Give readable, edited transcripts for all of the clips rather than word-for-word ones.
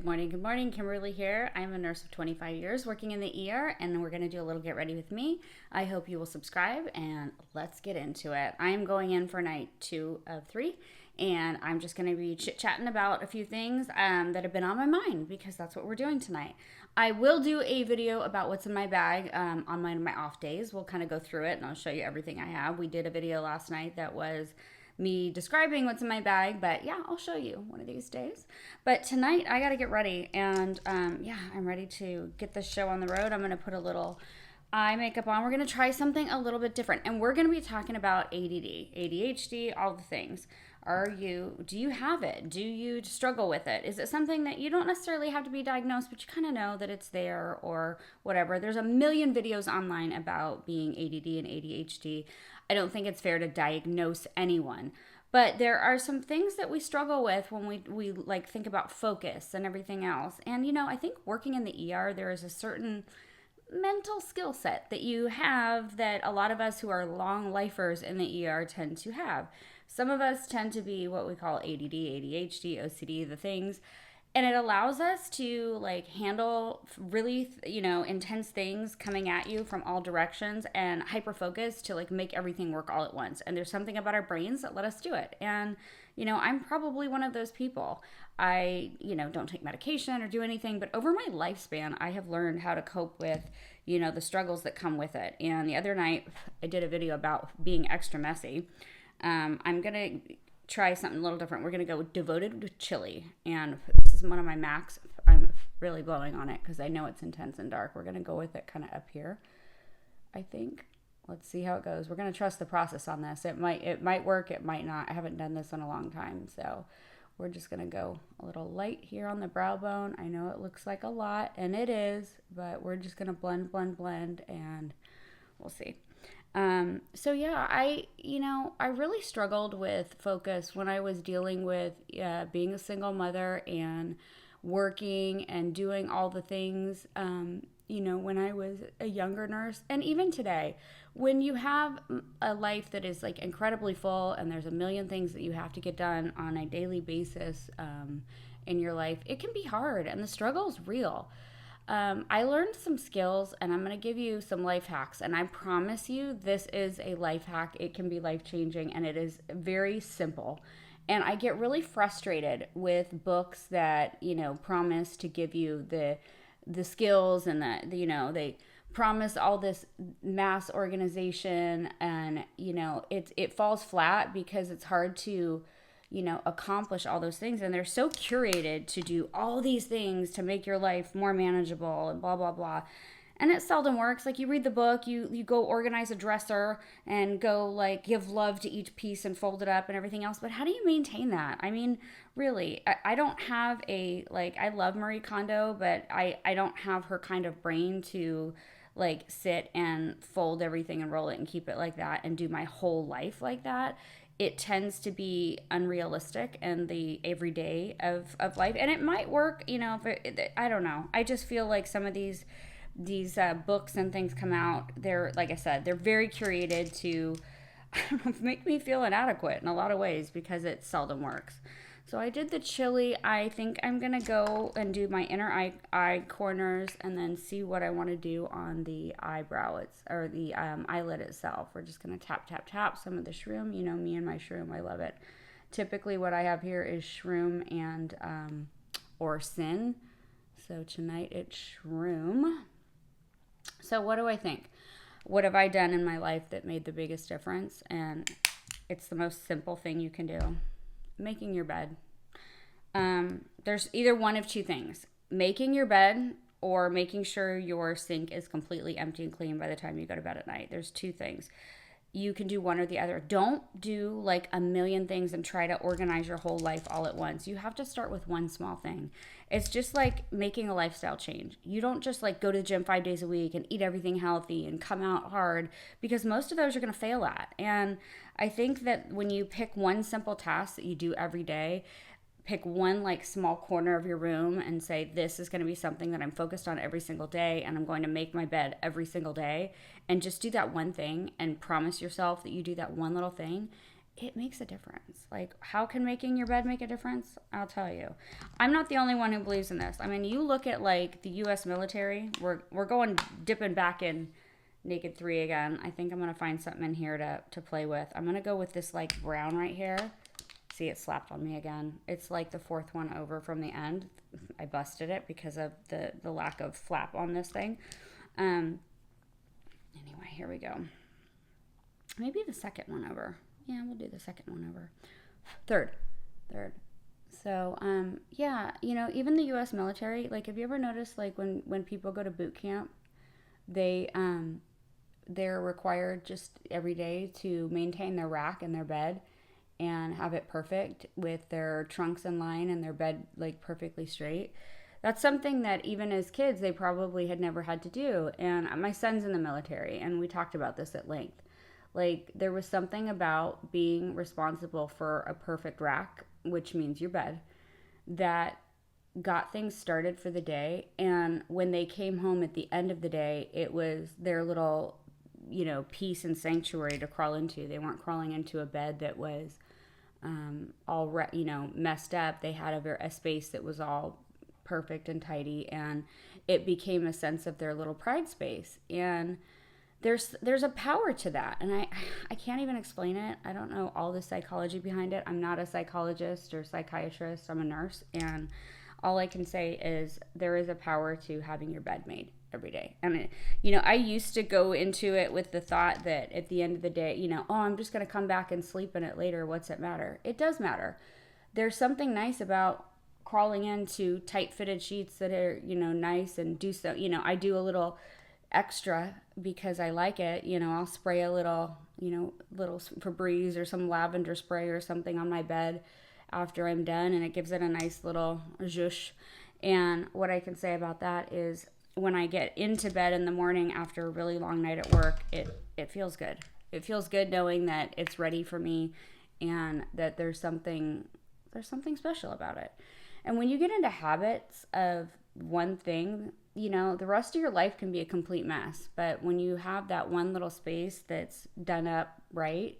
Good morning, Kimberly here. I'm a nurse of 25 years working in the ER, and we're going to do a little get ready with me. I hope you will subscribe, and let's get into it. I am going in for night 2 of 3, and I'm just going to be chit-chatting about a few things that have been on my mind, because that's what we're doing tonight. I will do a video about what's in my bag on my off days. We'll kind of go through it, and I'll show you everything I have. We did a video last night that was me describing what's in my bag, but yeah, I'll show you one of these days. But tonight I got to get ready, and I'm ready to get this show on the road. I'm going to put a little eye makeup on. We're going to try something a little bit different, and we're going to be talking about ADD, ADHD, all the things. Do you have it? Do you struggle with it? Is it something that you don't necessarily have to be diagnosed, but you kind of know that it's there or whatever? There's a million videos online about being ADD and ADHD. I don't think it's fair to diagnose anyone, but there are some things that we struggle with when we like think about focus and everything else. And I think working in the ER, there is a certain mental skill set that you have that a lot of us who are long lifers in the ER tend to have. Some of us tend to be what we call ADD, ADHD, OCD, the things. And it allows us to like handle really, intense things coming at you from all directions and hyper focus to like make everything work all at once. And there's something about our brains that let us do it. And, I'm probably one of those people. I, don't take medication or do anything, but over my lifespan, I have learned how to cope with, the struggles that come with it. And the other night I did a video about being extra messy. I'm going to try something a little different. We're going to go devoted with chili, and this is one of my max. I'm really blowing on it because I know it's intense and dark. We're going to go with it kind of up here, I think. Let's see how it goes. We're going to trust the process on this. It might work, it might not. I haven't done this in a long time, so we're just going to go a little light here on the brow bone. I know it looks like a lot, and it is, but we're just going to blend, and we'll see. I really struggled with focus when I was dealing with being a single mother and working and doing all the things, when I was a younger nurse. And even today, when you have a life that is like incredibly full and there's a million things that you have to get done on a daily basis in your life, it can be hard and the struggle is real. I learned some skills, and I'm going to give you some life hacks, and I promise you this is a life hack. It can be life-changing, and it is very simple. And I get really frustrated with books that, promise to give you the skills and they promise all this mass organization, and, it falls flat because it's hard to accomplish all those things. And they're so curated to do all these things to make your life more manageable and blah, blah, blah. And it seldom works. Like you read the book, you go organize a dresser and go like give love to each piece and fold it up and everything else. But how do you maintain that? I mean, really, I don't have I love Marie Kondo, but I don't have her kind of brain to like sit and fold everything and roll it and keep it like that and do my whole life like that. It tends to be unrealistic and the everyday of life. And it might work, I don't know. I just feel like some of these books and things come out, they're, like I said, they're very curated to, I don't know, make me feel inadequate in a lot of ways because it seldom works. So I did the chili. I think I'm going to go and do my inner eye corners and then see what I want to do on the eyebrow or the eyelid itself. We're just going to tap some of the shroom. Me and my shroom, I love it. Typically what I have here is shroom and or sin. So tonight it's shroom. So what do I think? What have I done in my life that made the biggest difference? And it's the most simple thing you can do. Making your bed. There's either one of two things. Making your bed or making sure your sink is completely empty and clean by the time you go to bed at night. There's two things. You can do one or the other. Don't do like a million things and try to organize your whole life all at once. You have to start with one small thing. It's just like making a lifestyle change. You don't just like go to the gym 5 days a week and eat everything healthy and come out hard, because most of those you're going to fail at. And I think that when you pick one simple task that you do every day, pick one like small corner of your room and say, this is going to be something that I'm focused on every single day, and I'm going to make my bed every single day, and just do that one thing and promise yourself that you do that one little thing. it makes a difference. Like, how can making your bed make a difference? I'll tell you. I'm not the only one who believes in this. I mean, you look at like the US military, we're going dipping back in Naked 3 again. I think I'm going to find something in here to play with. I'm going to go with this like brown right here. See, it slapped on me again. It's like the fourth one over from the end. I busted it because of the lack of flap on this thing. Anyway, here we go. Maybe the second one over. Yeah, we'll do the second one over. Third. So, yeah, you know, even the U.S. military, like, have you ever noticed, like, when people go to boot camp, they're required just every day to maintain their rack and their bed and have it perfect with their trunks in line and their bed, like, perfectly straight. That's something that even as kids, they probably had never had to do. And my son's in the military, and we talked about this at length. Like, there was something about being responsible for a perfect rack, which means your bed, that got things started for the day. And when they came home at the end of the day, it was their little, you know, peace and sanctuary to crawl into. They weren't crawling into a bed that was you know, messed up. They had a space that was all perfect and tidy, and it became a sense of their little pride space. And there's a power to that, and I can't even explain it. I don't know all the psychology behind it. I'm not a psychologist or psychiatrist. I'm a nurse, and all I can say is there is a power to having your bed made every day. I mean, you know, I used to go into it with the thought that at the end of the day, you know, oh, I'm just going to come back and sleep in it later. What's it matter? It does matter. There's something nice about crawling into tight fitted sheets that are, you know, nice, and do so, you know, I do a little extra because I like it. You know, I'll spray a little, you know, little Febreze or some lavender spray or something on my bed after I'm done, and it gives it a nice little zhoosh. And what I can say about that is when I get into bed in the morning after a really long night at work, it feels good. It feels good knowing that it's ready for me and that there's something special about it. And when you get into habits of one thing, you know, the rest of your life can be a complete mess. But when you have that one little space that's done up right,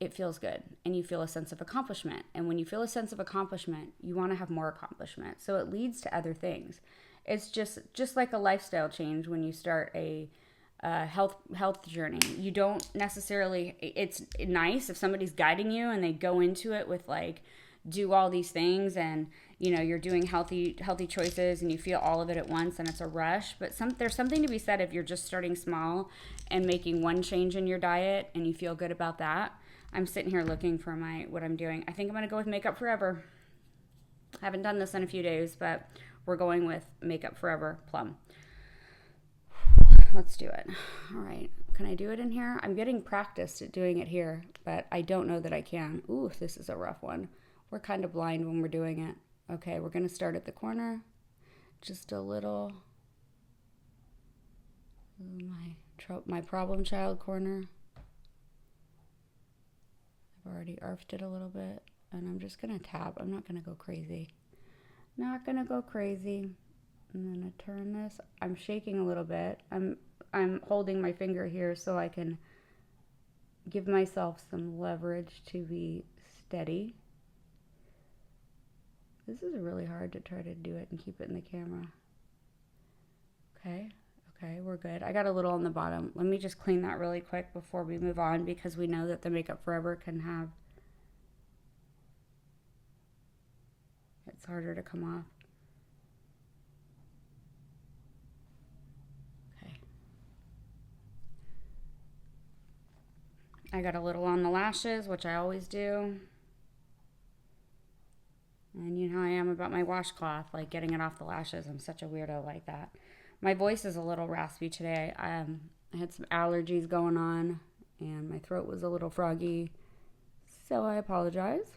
it feels good, and you feel a sense of accomplishment. And when you feel a sense of accomplishment, you want to have more accomplishment. So it leads to other things. It's just like a lifestyle change when you start a health journey. You don't necessarily, it's nice if somebody's guiding you and they go into it with like, do all these things, and you know, you're doing healthy choices and you feel all of it at once and it's a rush. But there's something to be said if you're just starting small and making one change in your diet and you feel good about that. I'm sitting here looking for what I'm doing. I think I'm going to go with Makeup Forever. I haven't done this in a few days, but we're going with Makeup Forever Plum. Let's do it. All right. Can I do it in here? I'm getting practiced at doing it here, but I don't know that I can. Ooh, this is a rough one. We're kind of blind when we're doing it. Okay, we're going to start at the corner. Just a little. My problem child corner. I've already arfed it a little bit, and I'm just going to tap. I'm not going to go crazy. Not going to go crazy. I'm going to turn this. I'm shaking a little bit. I'm holding my finger here so I can give myself some leverage to be steady. This is really hard to try to do it and keep it in the camera. Okay, we're good. I got a little on the bottom. Let me just clean that really quick before we move on, because we know that the Makeup Forever can have, it's harder to come off. Okay. I got a little on the lashes, which I always do. And you know how I am about my washcloth, like getting it off the lashes. I'm such a weirdo like that. My voice is a little raspy today. I had some allergies going on, and my throat was a little froggy. So I apologize.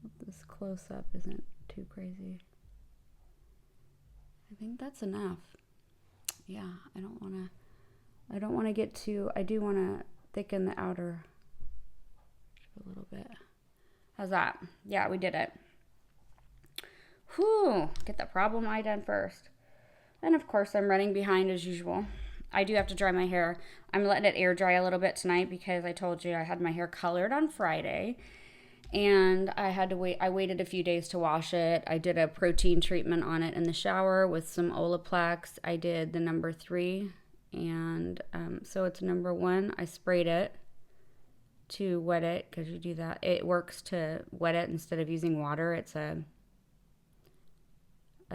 Hope this close-up isn't too crazy. I think that's enough. Yeah, I don't want to get too, I do want to thicken the outer a little bit. How's that? Yeah, we did it. Whew, get the problem eye done first. And of course, I'm running behind as usual. I do have to dry my hair. I'm letting it air dry a little bit tonight because I told you I had my hair colored on Friday. And I had to wait. I waited a few days to wash it. I did a protein treatment on it in the shower with some Olaplex. I did the number 3. And so it's number 1. I sprayed it to wet it because you do that. It works to wet it instead of using water. It's a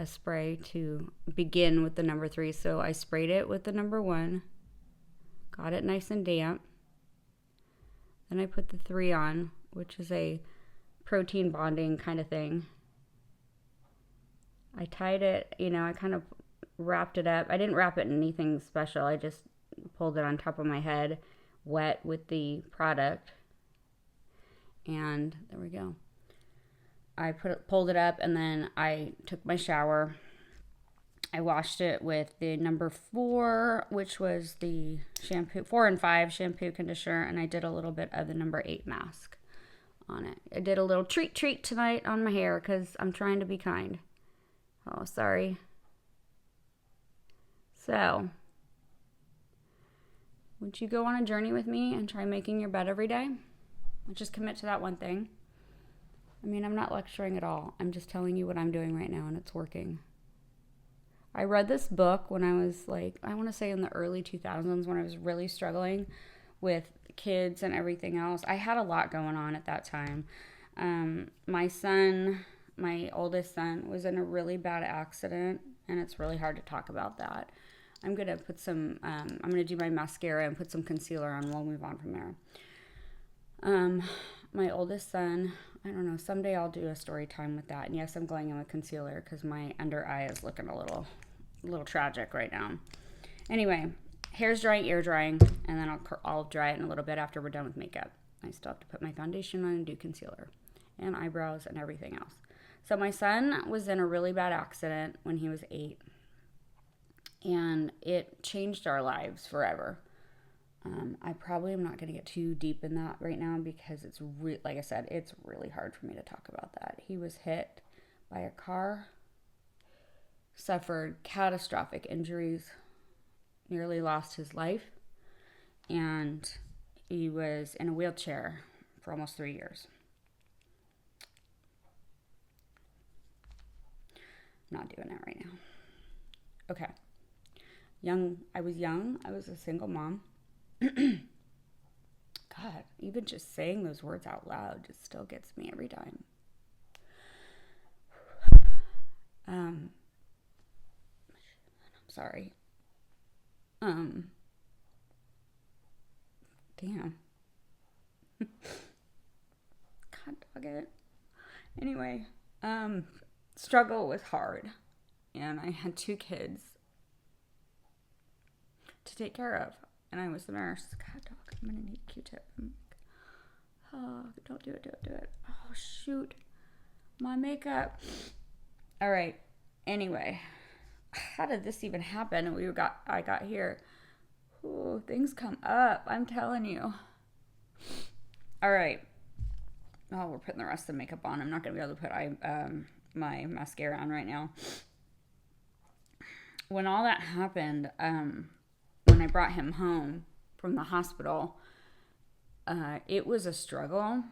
spray to begin with the number 3. So I sprayed it with the number 1. Got it nice and damp. Then I put the 3 on, which is a protein bonding kind of thing. I tied it, I kind of wrapped it up. I didn't wrap it in anything special. I just pulled it on top of my head, wet with the product. And there we go. I pulled it up, and then I took my shower. I washed it with the number 4, which was the shampoo, 4 and 5 shampoo, conditioner, and I did a little bit of the number 8 mask on it. I did a little treat tonight on my hair because I'm trying to be kind. Oh, sorry. So, would you go on a journey with me and try making your bed every day? Just commit to that one thing. I mean, I'm not lecturing at all. I'm just telling you what I'm doing right now, and it's working. I read this book when I was I want to say in the early 2000s, when I was really struggling with kids and everything else. I had a lot going on at that time. My oldest son, was in a really bad accident, and it's really hard to talk about that. I'm going to put I'm going to do my mascara and put some concealer on. We'll move on from there. My oldest son, I don't know, someday I'll do a story time with that. And yes, I'm going in with concealer because my under eye is looking a little tragic right now. Anyway, hair's drying, ear drying, and then I'll dry it in a little bit after we're done with makeup. I still have to put my foundation on and do concealer and eyebrows and everything else. So my son was in a really bad accident when he was 8, and it changed our lives forever. I probably am not going to get too deep in that right now because it's like I said, it's really hard for me to talk about that. He was hit by a car, suffered catastrophic injuries, nearly lost his life, and he was in a wheelchair for almost 3 years. Not doing it right now. Okay. I was young. I was a single mom. God, even just saying those words out loud just still gets me every time. I'm sorry. Damn. God dog it. Anyway, struggle was hard, and I had 2 kids to take care of. And I was the nurse. God, dog, I'm going to need a Q-tip. Oh, don't do it. Oh, shoot. My makeup. All right. Anyway, how did this even happen? I got here. Ooh, things come up. I'm telling you. All right. Oh, we're putting the rest of the makeup on. I'm not going to be able to put my mascara on right now. When all that happened, when I brought him home from the hospital, it was a struggle,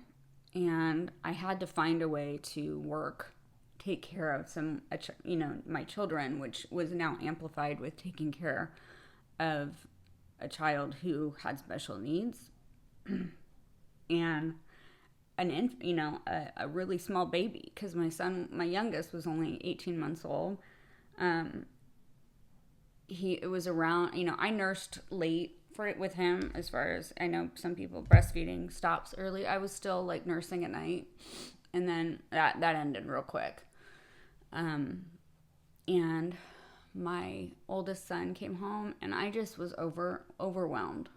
and I had to find a way to work, take care of my children, which was now amplified with taking care of a child who had special needs and a really small baby, because my youngest was only 18 months old. It was around, I nursed late with him, as far as I know. Some people breastfeeding stops early. I was still nursing at night, and then that ended real quick. And my oldest son came home, and I just was overwhelmed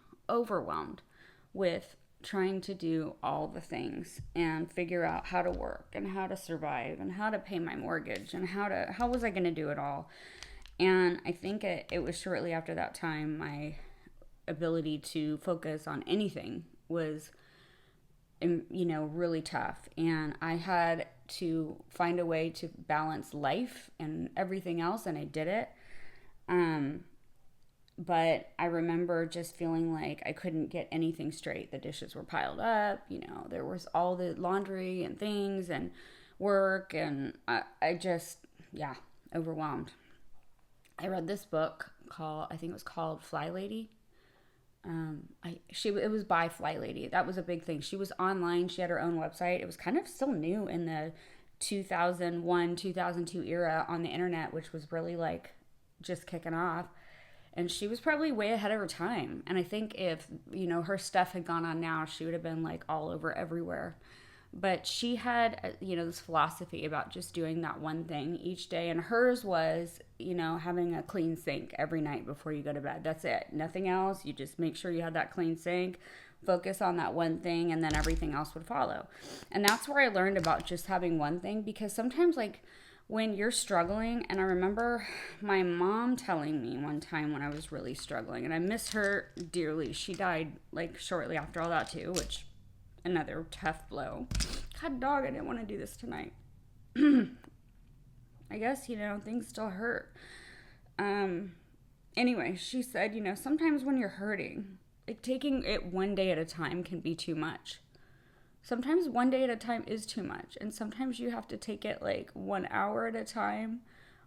with trying to do all the things and figure out how to work and how to survive and how to pay my mortgage and how was I going to do it all. And I think it was shortly after that time my ability to focus on anything was, really tough. And I had to find a way to balance life and everything else, and I did it. But I remember just feeling like I couldn't get anything straight. The dishes were piled up, there was all the laundry and things and work, and I just, yeah, overwhelmed. I read this book I think it was called Fly Lady. It was by Fly Lady. That was a big thing. She was online. She had her own website. It was kind of still new in the 2001, 2002 era on the internet, which was really like just kicking off. And she was probably way ahead of her time. And I think if, her stuff had gone on now, she would have been like all over everywhere. But she had, this philosophy about just doing that one thing each day. And hers was, having a clean sink every night before you go to bed. That's it. Nothing else. You just make sure you have that clean sink, focus on that one thing, and then everything else would follow. And that's where I learned about just having one thing, because sometimes, like, when you're struggling, and I remember my mom telling me one time when I was really struggling, and I miss her dearly. She died like shortly after all that too, which another tough blow. God dog, I didn't want to do this tonight. I guess, things still hurt. Anyway, she said, sometimes when you're hurting, like taking it one day at a time can be too much. Sometimes one day at a time is too much. And sometimes you have to take it like 1 hour at a time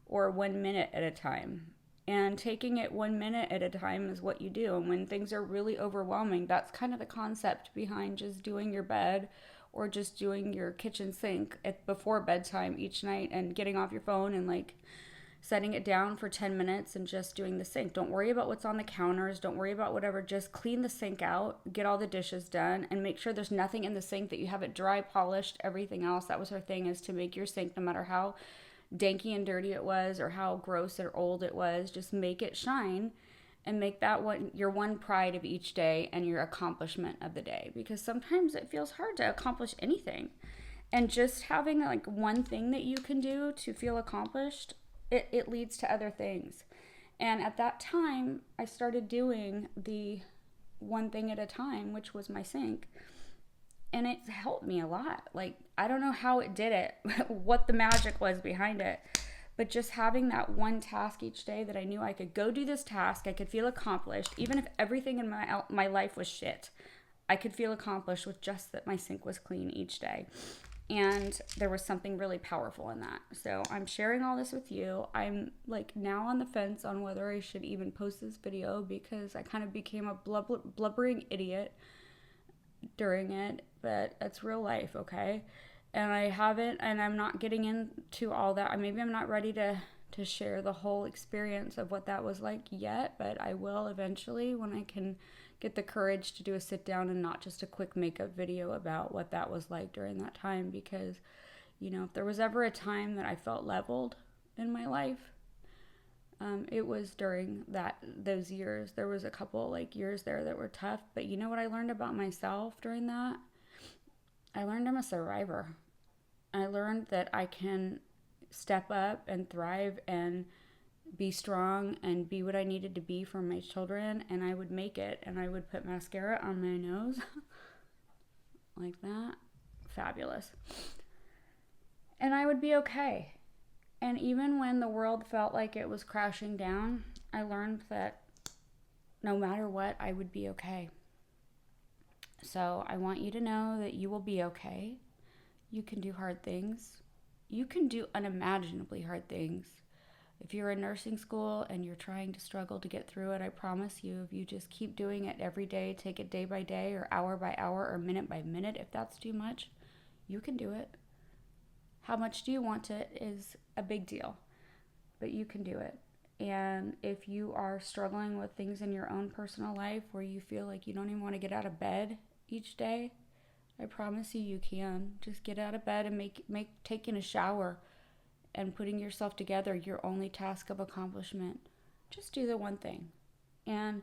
or 1 minute at a time. And taking it 1 minute at a time is what you do. And when things are really overwhelming, that's kind of the concept behind just doing your bed or just doing your kitchen sink before bedtime each night and getting off your phone and like setting it down for 10 minutes and just doing the sink. Don't worry about what's on the counters. Don't worry about whatever. Just clean the sink out, get all the dishes done, and make sure there's nothing in the sink, that you have it dry, polished, everything else. That was her thing, is to make your sink, no matter how danky and dirty it was or how gross or old it was, just make it shine and make that your one pride of each day and your accomplishment of the day. Because sometimes it feels hard to accomplish anything. And just having like one thing that you can do to feel accomplished, it leads to other things. And at that time, I started doing the one thing at a time, which was my sink. And it helped me a lot. Like, I don't know how it did it, what the magic was behind it. But just having that one task each day that I knew I could go do this task, I could feel accomplished. Even if everything in my life was shit, I could feel accomplished with just that my sink was clean each day. And there was something really powerful in that. So I'm sharing all this with you. I'm like now on the fence on whether I should even post this video, because I kind of became a blubbering idiot during it. But that's real life, okay? And I'm not getting into all that. Maybe I'm not ready to share the whole experience of what that was like yet, but I will eventually when I can get the courage to do a sit down and not just a quick makeup video about what that was like during that time. Because, if there was ever a time that I felt leveled in my life, it was during those years. There was a couple like years there that were tough, but you know what I learned about myself during that? I learned I'm a survivor. I learned that I can step up and thrive and be strong and be what I needed to be for my children, and I would make it. And I would put mascara on my nose like that. Fabulous. And I would be okay. And even when the world felt like it was crashing down, I learned that no matter what, I would be okay. So I want you to know that you will be okay. You can do hard things. You can do unimaginably hard things. If you're in nursing school and you're trying to struggle to get through it, I promise you, if you just keep doing it every day, take it day by day or hour by hour or minute by minute, if that's too much, you can do it. How much do you want it is a big deal, but you can do it. And if you are struggling with things in your own personal life where you feel like you don't even want to get out of bed each day, I promise you can. Just get out of bed and make taking a shower and putting yourself together your only task of accomplishment. Just do the one thing. And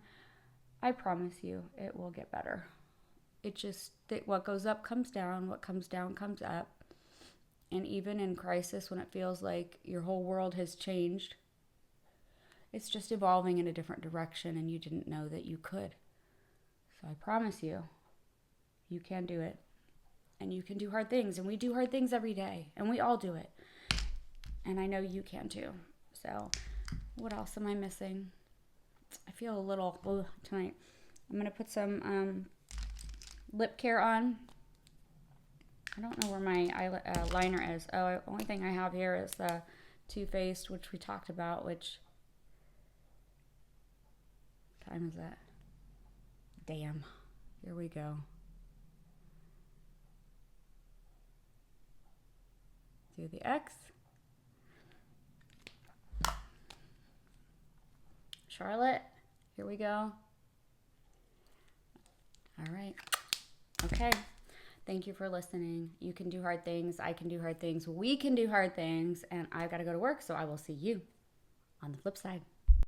I promise you it will get better. It just, what goes up comes down, what comes down comes up. And even in crisis, when it feels like your whole world has changed, it's just evolving in a different direction and you didn't know that you could. So I promise you, you can do it. And you can do hard things. And we do hard things every day. And we all do it. And I know you can too. So what else am I missing? I feel a little tonight. I'm going to put some lip care on. I don't know where my liner is. Oh, only thing I have here is the Too Faced, which we talked about, which time is that? Damn. Here we go. Do the X. Charlotte. Here we go. All right. Okay. Thank you for listening. You can do hard things. I can do hard things. We can do hard things. And I've got to go to work, so I will see you on the flip side.